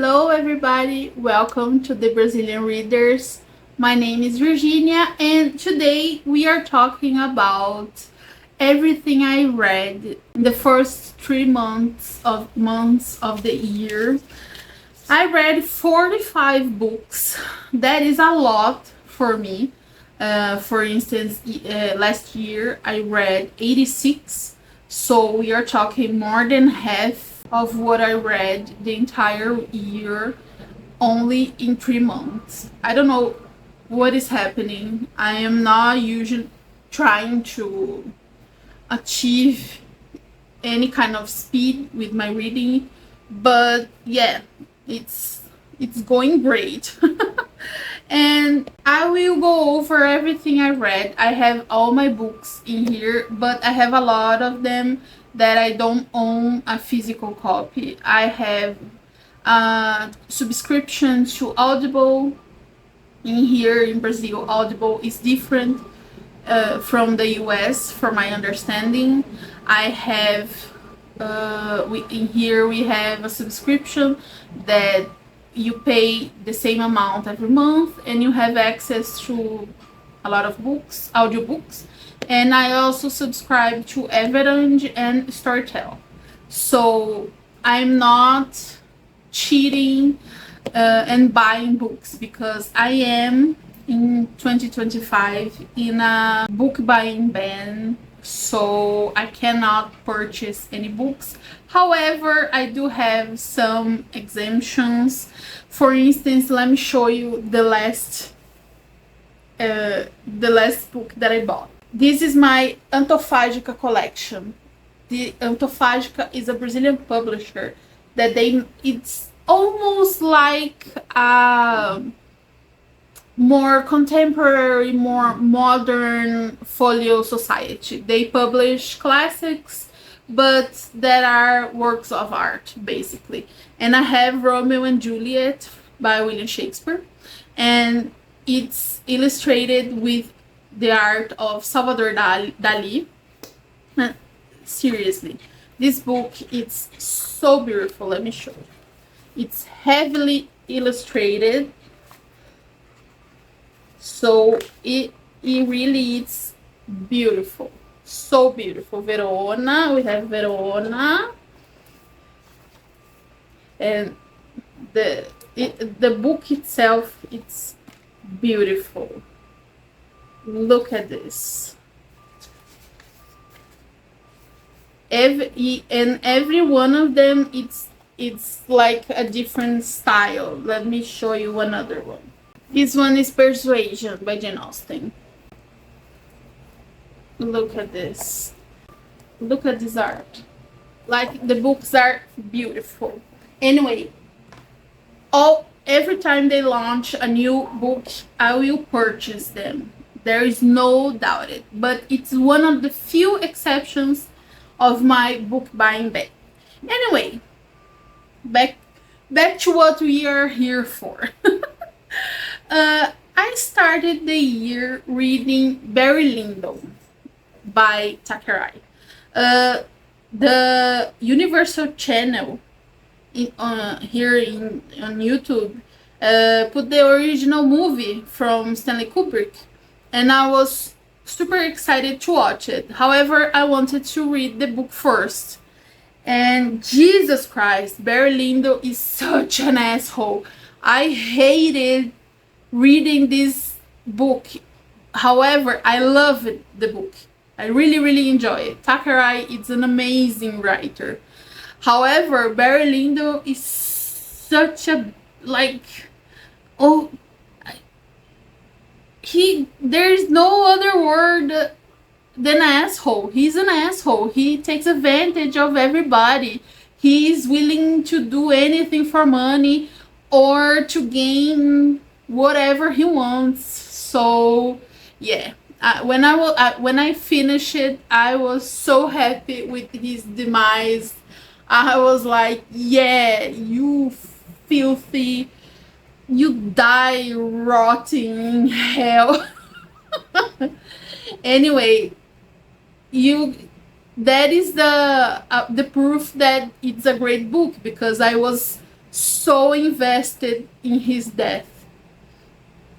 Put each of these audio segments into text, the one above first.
Hello everybody, welcome to the Brazilian Readers. My name is Virginia and today we are talking about everything I read in the first 3 months of the year. I read 45 books. That is a lot for me. For instance, last year I read 86, so we are talking more than half of what I read the entire year only in 3 months. I don't know what is happening. I am not usually trying to achieve any kind of speed with my reading, but yeah, it's going great. And I will go over everything I read. I have all my books in here, but I have a lot of them that I don't own a physical copy. I have subscriptions to Audible. In here in Brazil, Audible is different from the US, from my understanding. I have in here we have a subscription that you pay the same amount every month and you have access to a lot of books, audiobooks. And I also subscribe to Everend and Storytel. So I'm not cheating and buying books, because I am in 2025 in a book buying ban, so I cannot purchase any books. However, I do have some exemptions. For instance, let me show you the last book that I bought. This is my Antofágica collection. The Antofágica is a Brazilian publisher that it's almost like a more contemporary, more modern folio society. They publish classics, but that are works of art, basically. And I have Romeo and Juliet by William Shakespeare, and it's illustrated with the art of Salvador Dali. Seriously, this book, it's so beautiful. Let me show you. It's heavily illustrated, so it really is beautiful. So beautiful. Verona, we have Verona, and the book itself, it's beautiful. Look at this. Every one of them, it's like a different style. Let me show you another one. This one is Persuasion by Jane Austen. Look at this. Look at this art. Like, the books are beautiful. Anyway, every time they launch a new book, I will purchase them. There is no doubt it. But it's one of the few exceptions of my book buying ban. Anyway, back to what we are here for. I started the year reading Barry Lyndon by Thackeray. The Universal Channel here on YouTube put the original movie from Stanley Kubrick, and I was super excited to watch it. However, I wanted to read the book first. And Jesus Christ, Barry Lyndon is such an asshole. I hated reading this book. However, I love the book. I really, really enjoy it. Thackeray is an amazing writer. However, Barry Lyndon is such a, there's no other word than asshole. He's an asshole. He takes advantage of everybody. He is willing to do anything for money or to gain whatever he wants. So yeah, when I finished it, I was so happy with his demise. I was like, yeah, you filthy, you die rotting in hell. Anyway, that is the proof that it's a great book, because I was so invested in his death.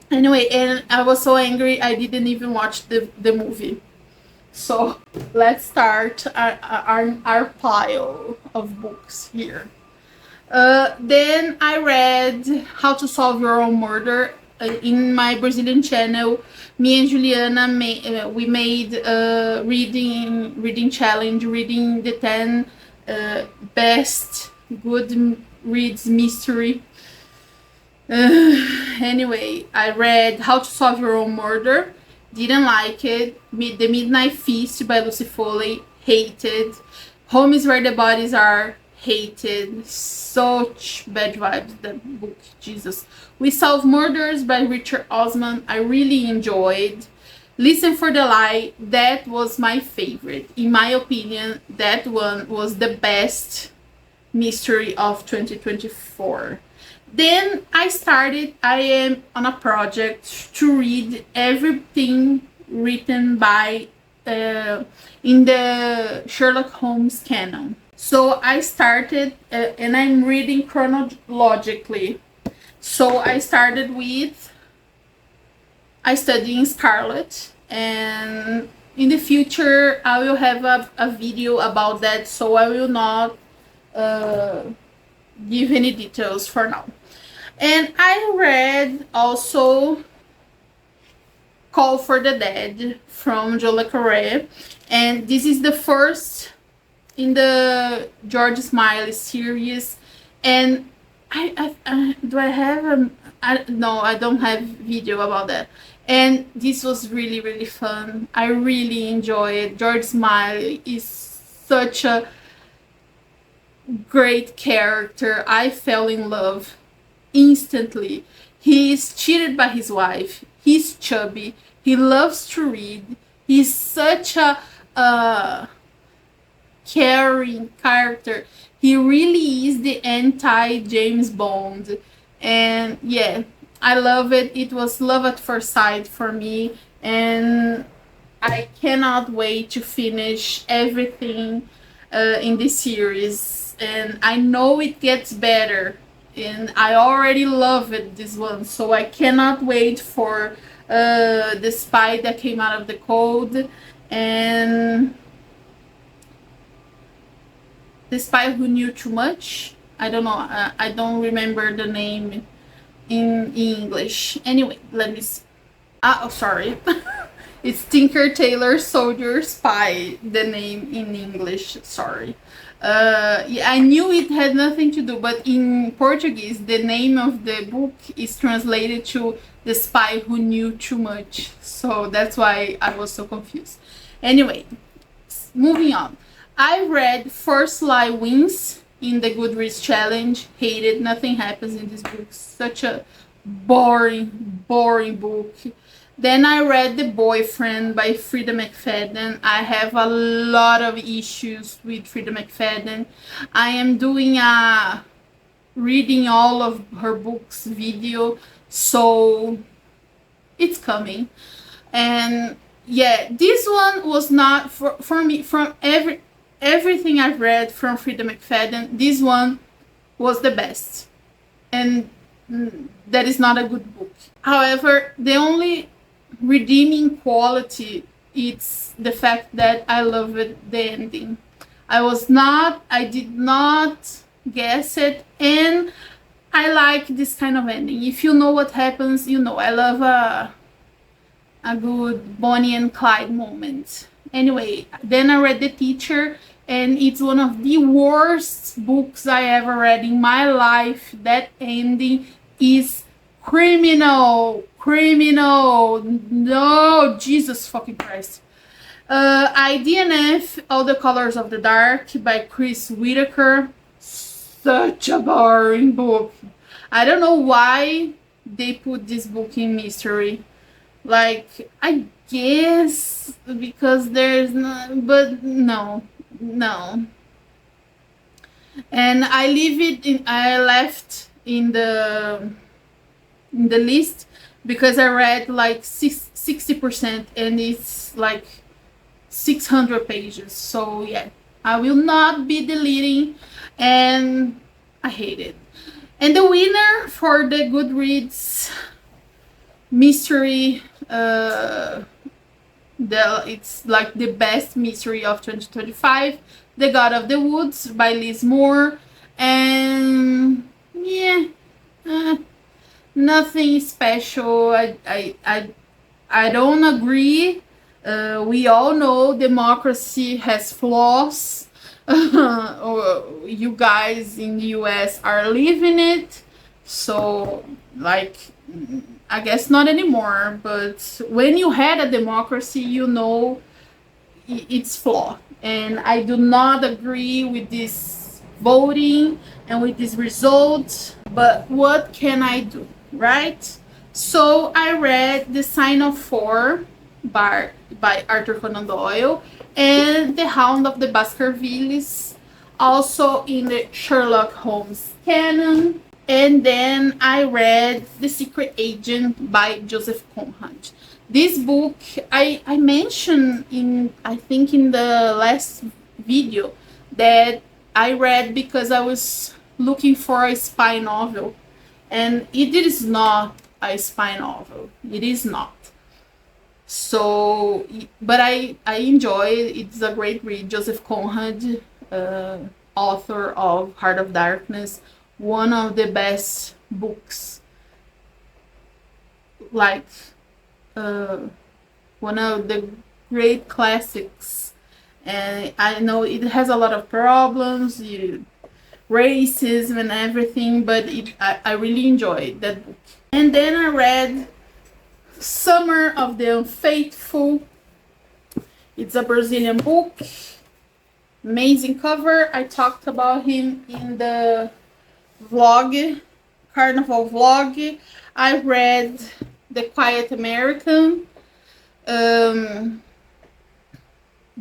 Anyway, and I was so angry I didn't even watch the movie. So let's start our pile of books here. Then I read How to Solve Your Own Murder. In my Brazilian channel, me and Juliana we made a reading challenge, reading the 10 best good reads mystery. Anyway, I read How to Solve Your Own Murder. Didn't like it. The Midnight Feast by Lucy Foley. Hated. Home is Where the Bodies Are. Hated. Such bad vibes, that book. Jesus. We Solve Murders by Richard Osman. I really enjoyed. Listen for the Lie. That was my favorite. In my opinion, that one was the best mystery of 2024. Then I am on a project to read everything written by in the Sherlock Holmes canon. So I started and I'm reading chronologically. So I started with I study in Scarlet, and in the future I will have a video about that, so I will not give any details for now. And I read also Call for the Dead from Joe Le Carré, and this is the first in the George Smiley series. And I do I have no, I don't have video about that. And this was really, really fun. I really enjoy it. George Smiley is such a great character. I fell in love instantly. He is cheated by his wife. He's chubby. He loves to read. He's such a caring character. He really is the anti-James Bond. And yeah, I love it. It was love at first sight for me. And I cannot wait to finish everything in this series. And I know it gets better. And I already love it, this one. So I cannot wait for The Spy That Came Out of the Cold. And The Spy Who Knew Too Much. I don't know. I don't remember the name in English. Anyway, let me see. Oh, sorry. It's Tinker Tailor Soldier Spy, the name in English. Sorry. Yeah, I knew it had nothing to do, but in Portuguese, the name of the book is translated to The Spy Who Knew Too Much. So that's why I was so confused. Anyway, moving on. I read First Lie Wins in the Goodreads challenge. Hated. Nothing happens in this book. Such a boring book. Then I read The Boyfriend by Frida McFadden. I have a lot of issues with Frida McFadden. I am doing a reading all of her books video, so it's coming. And yeah, this one was not for me. From everything I've read from Frida McFadden, this one was the best. And that is not a good book. However, the only redeeming quality it's the fact that I loved the ending. I did not guess it, and I like this kind of ending. If you know what happens, you know. I love a good Bonnie and Clyde moment. Anyway, then I read The Teacher, and it's one of the worst books I ever read in my life. That ending is criminal. No, Jesus fucking Christ. IDNF, All the Colors of the Dark by Chris Whitaker. Such a boring book. I don't know why they put this book in mystery. Like, I guess because there's not, but no. And I left in the list because I read like 60% and it's like 600 pages. So yeah, I will not be deleting, and I hate it. And the winner for the Goodreads mystery, it's like the best mystery of 2025, The God of the Woods by Liz Moore. And yeah, nothing special. I don't agree. We all know democracy has flaws. You guys in the US are living it, so like, I guess not anymore, but when you had a democracy, you know it's flawed. And I do not agree with this voting and with this result, but what can I do, right? So I read The Sign of Four by Arthur Conan Doyle and The Hound of the Baskervilles, also in the Sherlock Holmes canon. And then I read The Secret Agent by Joseph Conrad. This book I mentioned in, I think, in the last video, that I read because I was looking for a spy novel, and it is not a spy novel. It is not. So, but I enjoy it. It's a great read. Joseph Conrad, author of Heart of Darkness, one of the best books, like one of the great classics. And I know it has a lot of problems, racism and everything, but I really enjoyed that book. And then I read Summer of the Unfaithful. It's a Brazilian book, amazing cover. I talked about him in the vlog, Carnival vlog. I read The Quiet American.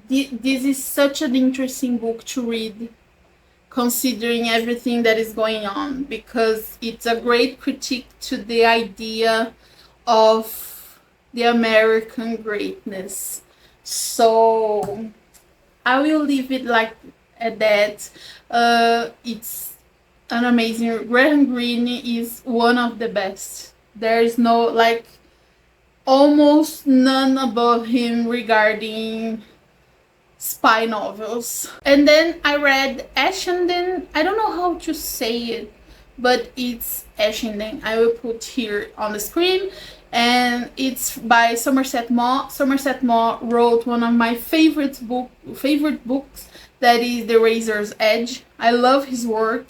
This is such an interesting book to read, considering everything that is going on, because it's a great critique to the idea of the American greatness. So I will leave it like at that. It's an amazing. Graham Greene is one of the best. There is no, like, almost none above him regarding spy novels. And then I read Ashenden. I don't know how to say it, but it's Ashenden. I will put here on the screen. And it's by Somerset Maugham. Somerset Maugham wrote one of my favorite books, that is The Razor's Edge. I love his work.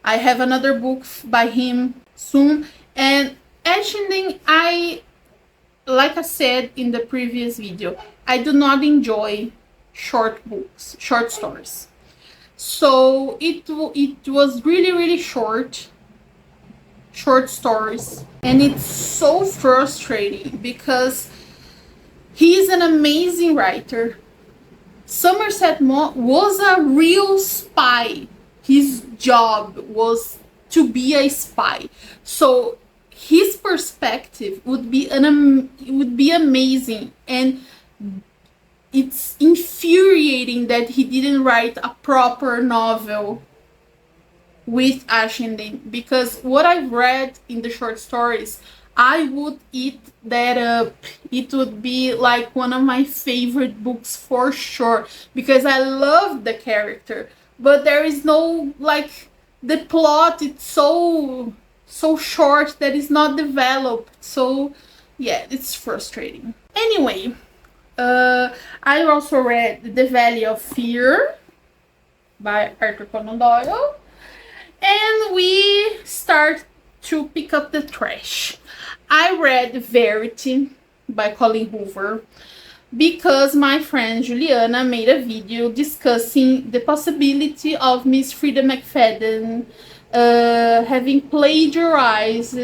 I have another book by him soon. And Ashenden, like I said in the previous video, I do not enjoy short books, short stories. So it was really short stories, and it's so frustrating because he's an amazing writer. Somerset Maugham was a real spy. His job was to be a spy, so his perspective would be amazing. And it's infuriating that he didn't write a proper novel with Ashenden, because what I've read in the short stories, I would eat that up. It would be like one of my favorite books for sure, because I love the character, but there is no, like, the plot, it's so short that it's not developed. So yeah, it's frustrating. Anyway, I also read The Valley of Fear by Arthur Conan Doyle. And we start to pick up the trash. I read Verity by Colleen Hoover because my friend Juliana made a video discussing the possibility of Miss Frida McFadden having plagiarized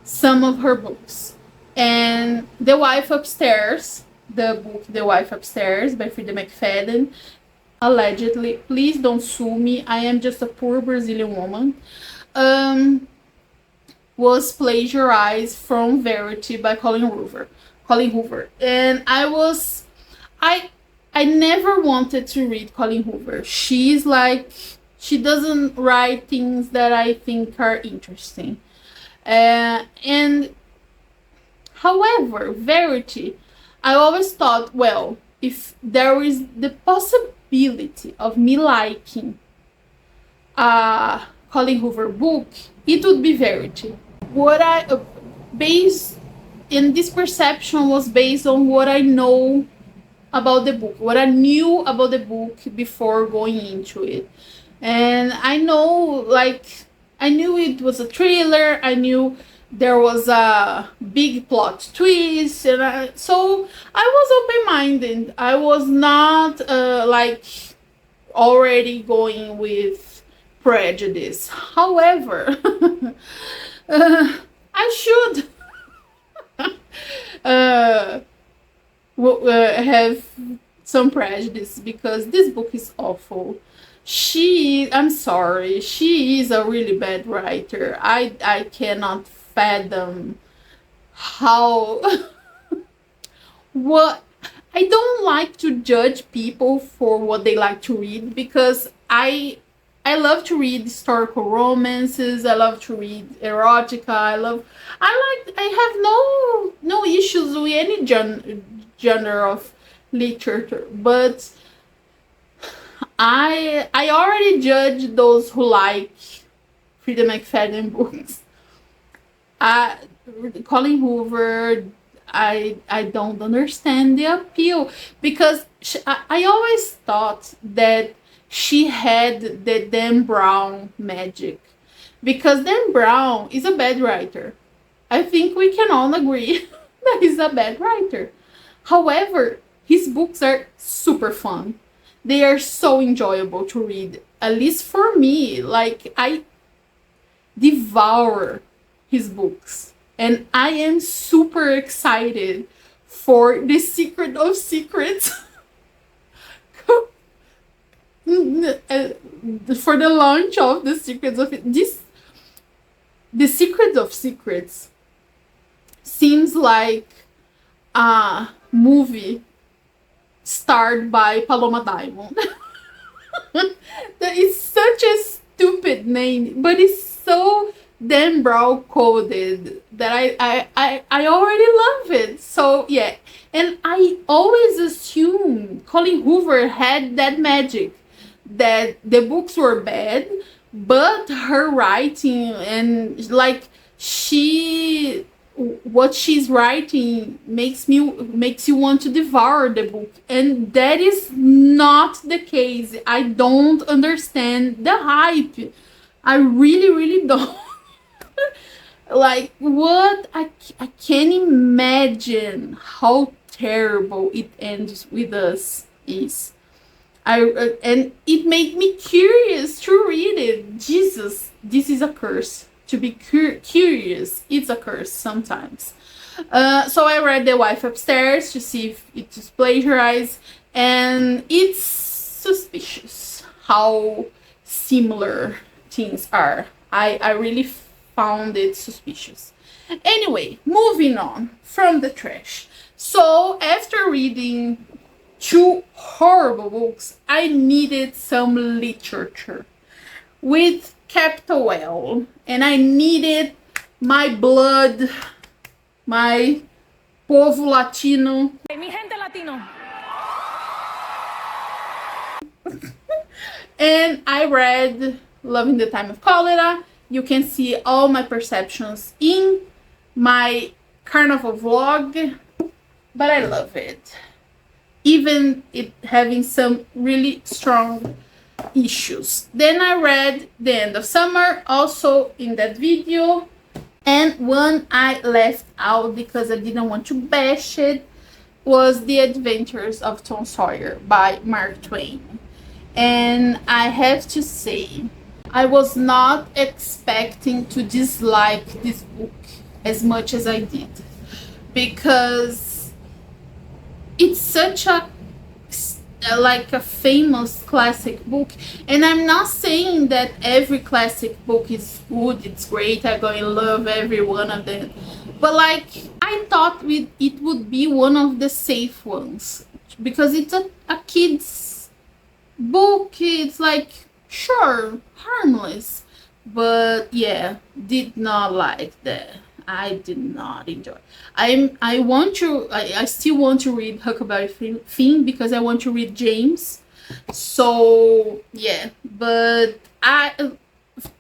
some of her books. And The Wife Upstairs, the book The Wife Upstairs by Frida McFadden, allegedly, please don't sue me, I am just a poor Brazilian woman, was plagiarized from Verity by Colleen Hoover. And I never wanted to read Colleen Hoover. She's She doesn't write things that I think are interesting. And however, Verity, I always thought, well, if there is the possibility of me liking a Colin Hoover book, it would be Verity. What I based in this perception was based on what I know about the book, what I knew about the book before going into it. And I know, like, I knew it was a thriller, I knew there was a big plot twist, and so I was open-minded. I was not like already going with prejudice. However, I should have some prejudice because this book is awful. I'm sorry, she is a really bad writer. I cannot fathom how what I don't like to judge people for what they like to read, because I love to read historical romances, I love to read erotica, I have no issues with any genre of literature, but I already judge those who like Frida McFadden books. Colin Hoover, I don't understand the appeal, because I always thought that she had the Dan Brown magic, because Dan Brown is a bad writer. I think we can all agree that he's a bad writer. However, his books are super fun. They are so enjoyable to read, at least for me. Like, I devour his books, and I am super excited for The Secret of Secrets. For the launch of The Secrets of The Secret of Secrets seems like a movie starred by Paloma Diamond. That is such a stupid name, but it's so Dan Brown coded that I already love it. So yeah, and I always assumed Colin Hoover had that magic, that the books were bad, but her writing and like what she's writing makes you want to devour the book, and that is not the case. I don't understand the hype. I really don't. Like, what? I can't imagine how terrible it ends with us is. And it made me curious to read it. Jesus, this is a curse. To be curious, it's a curse sometimes. So I read The Wife Upstairs to see if it is plagiarized, and it's suspicious how similar things are. I really found it suspicious. Anyway, moving on from the trash. So after reading 2 horrible books, I needed some literature with capital L, and I needed my blood, my povo latino. Mi gente latino. And I read Love in the Time of Cholera. You can see all my perceptions in my carnival vlog, but I love it, even it having some really strong issues. Then I read The End of Summer, also in that video, and one I left out because I didn't want to bash it was The Adventures of Tom Sawyer by Mark Twain. And I have to say, I was not expecting to dislike this book as much as I did, because it's such a like a famous classic book, and I'm not saying that every classic book is good, it's great, I'm going to love every one of them, but like, I thought it would be one of the safe ones, because it's a kid's book. It's like sure, harmless, but yeah, did not like that. I did not enjoy. I still want to read Huckleberry Finn because I want to read James. So yeah, but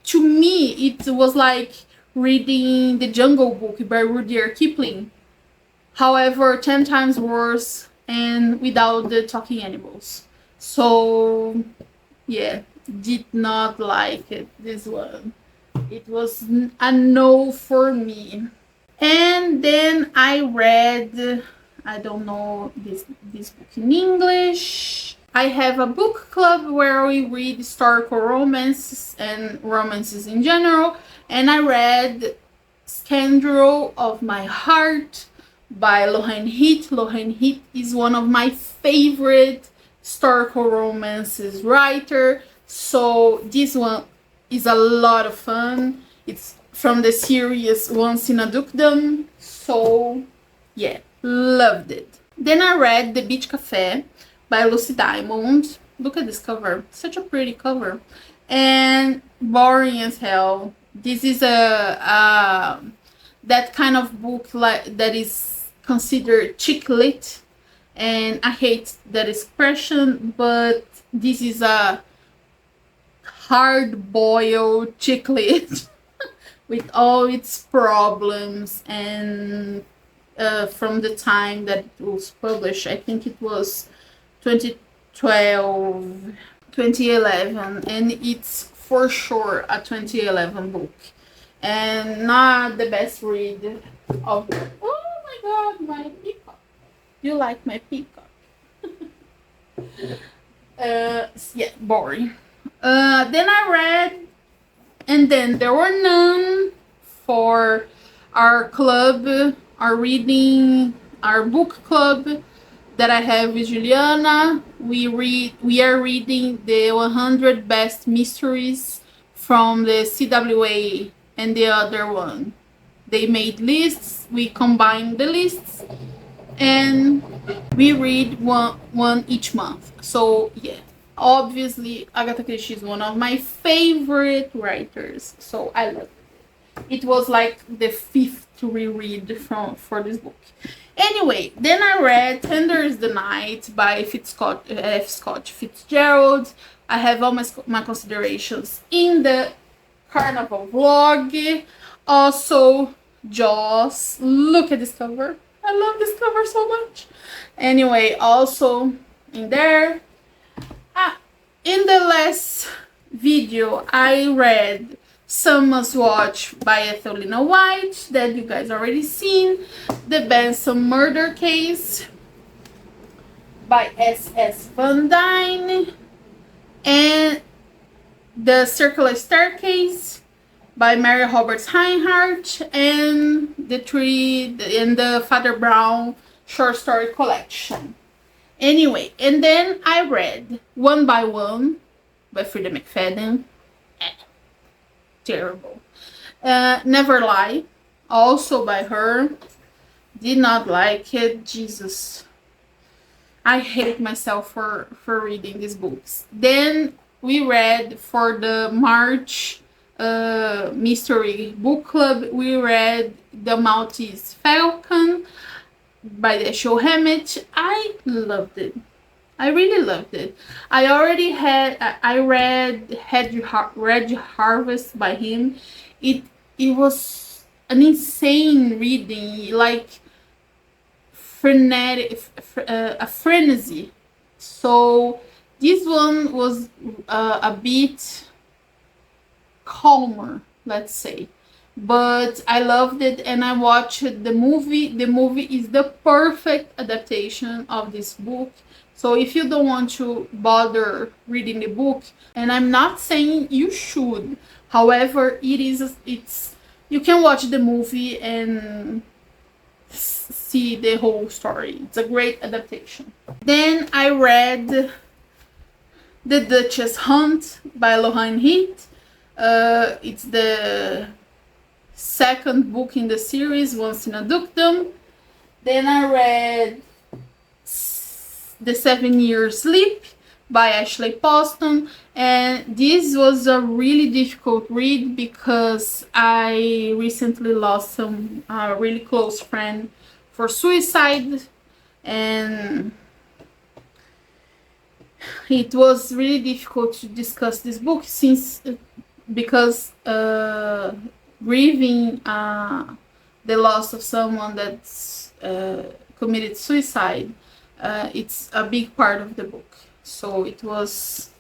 to me it was like reading The Jungle Book by Rudyard Kipling. However, 10 times worse and without the talking animals. So yeah, did not like it, this one. It was a no for me. And then I read, I don't know this book in English. I have a book club where we read historical romances and romances in general. And I read Scandal of My Heart by Lorraine Heath. Lorraine Heath is one of my favorite historical romances writer. So this one is a lot of fun. It's from the series Once in a Dukedom. So yeah, loved it. Then I read The Beach Cafe by Lucy Diamond. Look at this cover, such a pretty cover, and boring as hell. This is a that kind of book like that is considered chick lit, and I hate that expression, but this is a hard-boiled chick lit with all its problems. And from the time that it was published, I think it was 2012, 2011, and it's for sure a 2011 book and not the best read of. Oh my god, my peacock. You like my peacock? Yeah, boring. Then I read And Then There Were None for our club, our book club that I have with Juliana. We are reading the 100 best mysteries from the CWA and the other one. They made lists, we combined the lists, and we read one each month. So yeah, obviously Agatha Christie is one of my favorite writers, so I love it. It was like the fifth to reread for this book. Anyway, then I read Tender is the Night by F. Scott Fitzgerald. I have all my considerations in the Carnival vlog. Also, Jaws. Look at this cover. I love this cover so much. Anyway, also in there. In the last video, I read Some Must Watch by Ethelina White, that you guys already seen. The Benson Murder Case by S.S. Van Dyne. And The Circular Staircase by Mary Roberts Heinhardt, and the Father Brown short story collection. Anyway, and then I read One by One by Frida McFadden. Terrible. Never Lie, also by her. Did not like it. Jesus, I hate myself for reading these books. Then we read for the March mystery book club, we read The Maltese Falcon by the Show Hammett. I loved it. I really loved it. I read Red Harvest by him. It was an insane reading, like frenetic, a frenzy. So this one was a bit calmer, let's say, but I loved it, and I watched the movie. The movie is the perfect adaptation of this book. So if you don't want to bother reading the book, and I'm not saying you should, however, it's you can watch the movie and see the whole story. It's a great adaptation. Then I read The Duchess Hunt by Lorraine Heath. It's the second book in the series, Once in a Dukedom. Then I read The 7 Years Sleep by Ashley Poston. And this was a really difficult read because I recently lost a really close friend for suicide, and it was really difficult to discuss this book because grieving the loss of someone that's committed suicide, it's a big part of the book. So it was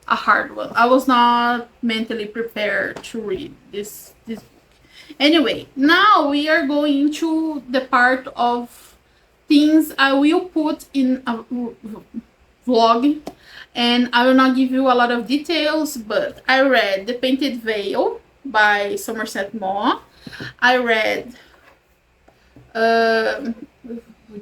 a hard one. I was not mentally prepared to read this book. Anyway, now we are going to the part of things I will put in a vlog, and I will not give you a lot of details, but I read The Painted Veil by Somerset Maugham. I read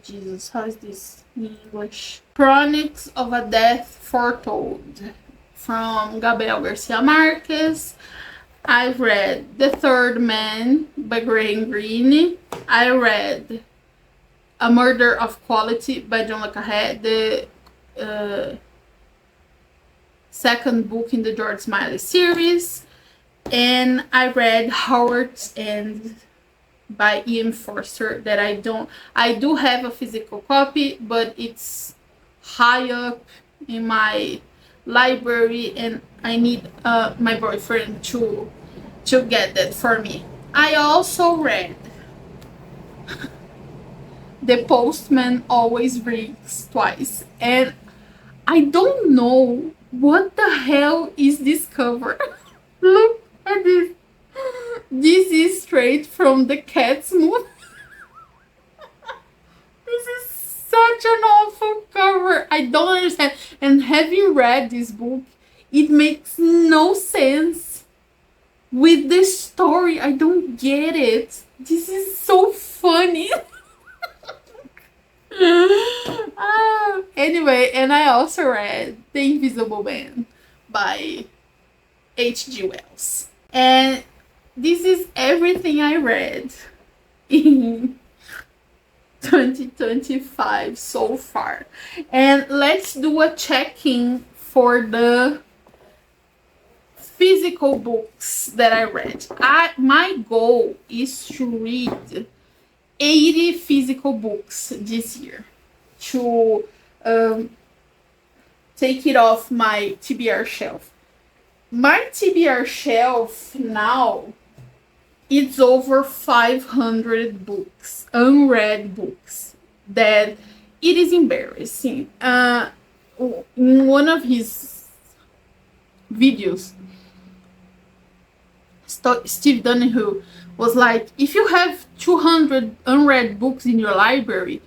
Jesus, how is this in English? Chronics of a Death Foretold from Gabriel Garcia Marquez. I read The Third Man by Graham Greene. I read A Murder of Quality by John le Carré, the second book in the George Smiley series. And I read Howard's End by Ian Forster, that I do have a physical copy, but it's high up in my library, and I need my boyfriend to get that for me. I also read The Postman Always Rings Twice, and I don't know what the hell is this cover. Look at this. This is straight from the Cats movie. This is such an awful cover. I don't understand. And having read this book, it makes no sense with the story. I don't get it. This is so funny. Anyway, and I also read The Invisible Man by H.G. Wells. And this is everything I read in 2025 so far. And let's do a check-in for the physical books that I read. My goal is to read 80 physical books this year to take it off my TBR shelf. My TBR shelf now, it's over 500 books, unread books, that it is embarrassing. In one of his videos, Steve Donahue was like, if you have 200 unread books in your library,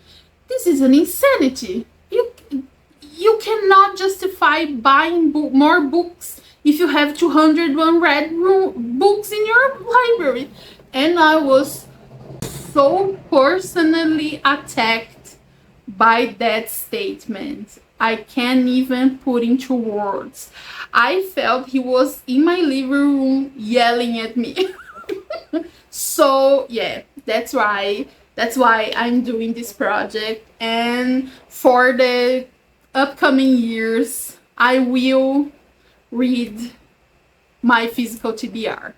this is an insanity. You cannot justify buying more books if you have 200 unread books in your library. And I was so personally attacked by that statement. I can't even put into words. I felt he was in my living room yelling at me. So yeah, that's why I'm doing this project. And for the upcoming years, I will read my physical TBR.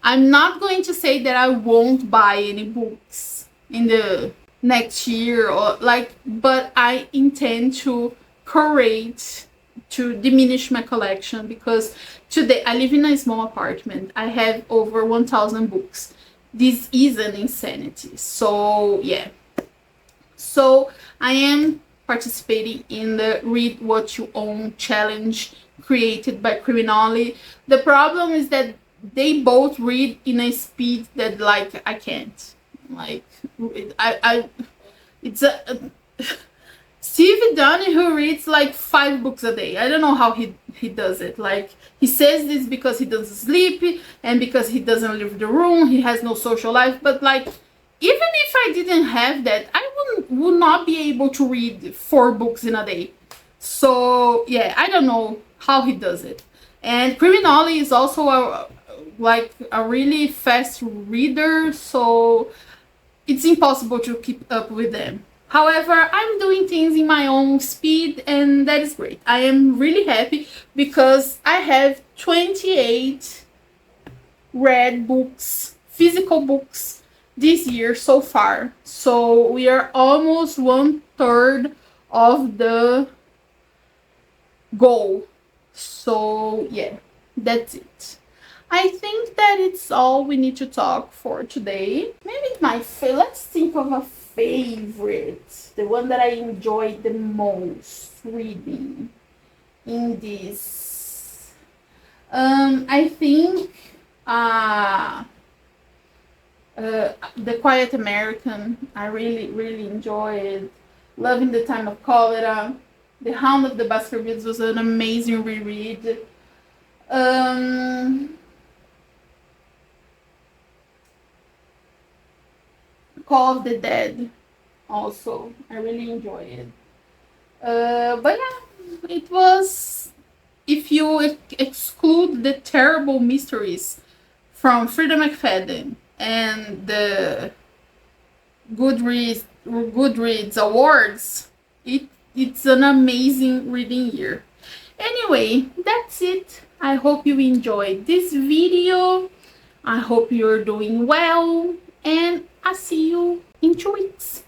I'm not going to say that I won't buy any books in the next year but I intend to curate, to diminish my collection, because today I live in a small apartment. I have over 1,000 books. This is an insanity. So yeah. So I am participating in the Read What You Own challenge created by Criminoli. The problem is that they both read in a speed that I can't. Steve Donahue reads 5 books a day. I don't know how he does it. He says this because he doesn't sleep and because he doesn't leave the room. He has no social life. But even if I didn't have that, I would not be able to read 4 books in a day. So yeah, I don't know how he does it. And Criminoli is also a really fast reader, so it's impossible to keep up with them. However, I'm doing things in my own speed, and that is great. I am really happy because I have 28 read books, physical books, this year so far. So we are almost 1/3 of the goal. So yeah, that's it. I think that it's all we need to talk for today. Maybe let's think of a favorite, the one that I enjoyed the most reading in this. I think The Quiet American. I really enjoyed. Loving the Time of Cholera. The Hound of the Baskervilles was an amazing reread. Call of the Dead also. I really enjoyed it. But yeah, it was, if you exclude the terrible mysteries from Frida McFadden and the Goodreads awards, it's an amazing reading year. Anyway, that's it. I hope you enjoyed this video. I hope you're doing well, and I'll see you in 2 weeks.